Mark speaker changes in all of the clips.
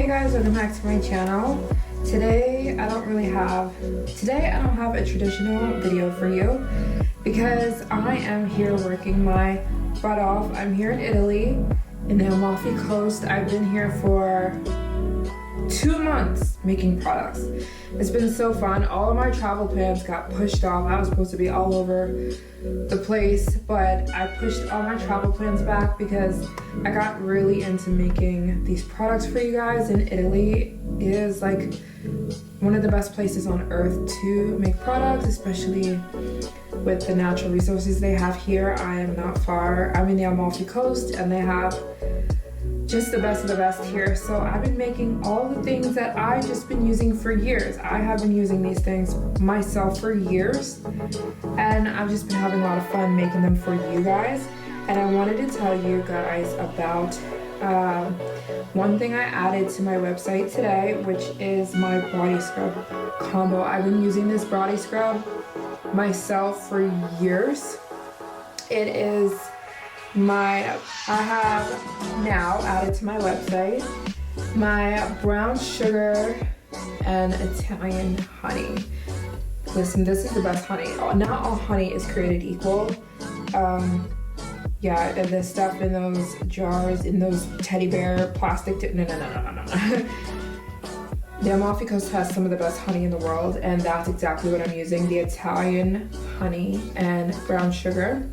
Speaker 1: Hey guys, welcome back to my channel. Today I don't have a traditional video for you because I am here working my butt off. I'm here in Italy, in the Amalfi Coast. I've been here for 2 months making products. It's been so fun. All of my travel plans got pushed off. I was supposed to be all over the place, but I pushed all my travel plans back because I got really into making these products for you guys. And Italy is like one of the best places on earth to make products, especially with the natural resources they have here. I am not far. I'm in the Amalfi Coast and they have just the best of the best here. So I've been making all the things that I've just been using for years. I have been using these things myself for years and I've just been having a lot of fun making them for you guys. And I wanted to tell you guys about one thing I added to my website today, which is my body scrub combo. I've been using this body scrub myself for years. It is I have now added to my website my brown sugar and Italian honey. Listen, this is the best honey. Not all honey is created equal. Yeah, the stuff in those jars, in those teddy bear plastic, no. The Amalfi Coast has some of the best honey in the world, and that's exactly what I'm using, the Italian honey and brown sugar.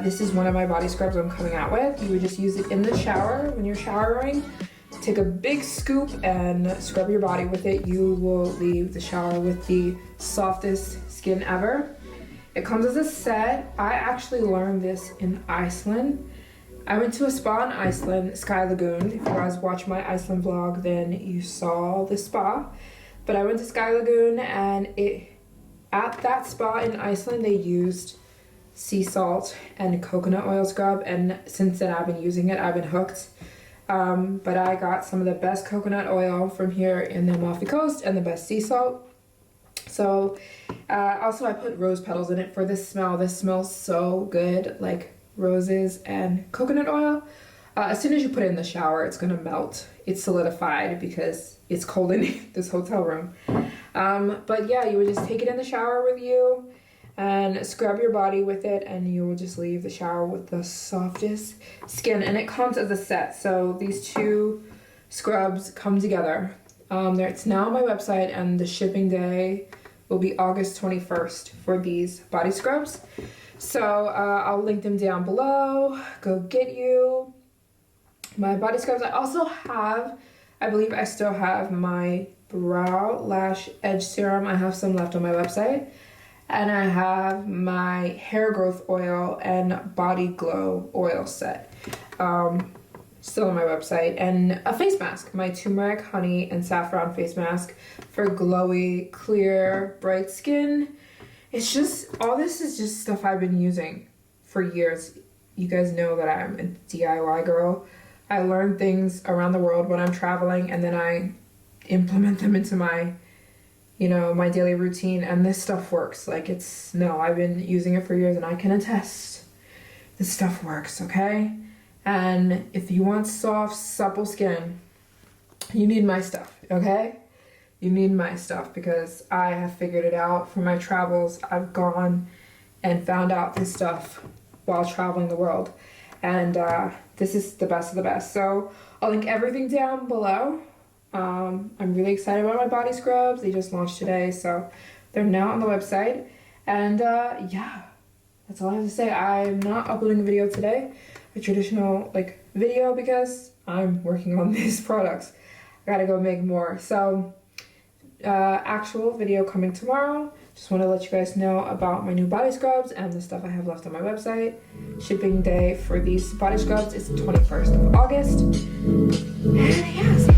Speaker 1: This is one of my body scrubs I'm coming out with. You would just use it in the shower when you're showering. Take a big scoop and scrub your body with it. You will leave the shower with the softest skin ever. It comes as a set. I actually learned this in Iceland. I went to a spa in Iceland, Sky Lagoon. If you guys watch my Iceland vlog, then you saw the spa. But I went to Sky Lagoon and at that spa in Iceland, they used sea salt and coconut oil scrub, and since then I've been using it. I've been hooked. But I got some of the best coconut oil from here in the Amalfi Coast and the best sea salt. So also I put rose petals in it for this smell. This smells so good, like roses and coconut oil. As soon as you put it in the shower, it's gonna melt. It's solidified because it's cold in this hotel room. But yeah, you would just take it in the shower with you and scrub your body with it, and you will just leave the shower with the softest skin. And it comes as a set, so these two scrubs come together. It's now on my website, and the shipping day will be August 21st for these body scrubs. So I'll link them down below. Go get you my body scrubs. I also have, I believe I still have my brow lash edge serum. I have some left on my website. And I have my hair growth oil and body glow oil set still on my website, and a face mask, my turmeric, honey, and saffron face mask for glowy, clear, bright skin. It's just, all this is just stuff I've been using for years. You guys know that I'm a DIY girl. I learn things around the world when I'm traveling, and then I implement them into my my daily routine, and this stuff works. Like, I've been using it for years and I can attest this stuff works, okay? And if you want soft, supple skin, you need my stuff, okay? You need my stuff because I have figured it out from my travels. I've gone and found out this stuff while traveling the world, and this is the best of the best. So I'll link everything down below. I'm really excited about my body scrubs. They just launched today, so they're now on the website. And yeah, that's all I have to say. I'm not uploading a video today, a traditional video, because I'm working on these products. I gotta go make more. So actual video coming tomorrow. Just want to let you guys know about my new body scrubs and the stuff I have left on my website. Shipping day for these body scrubs is the 21st of August. And yeah,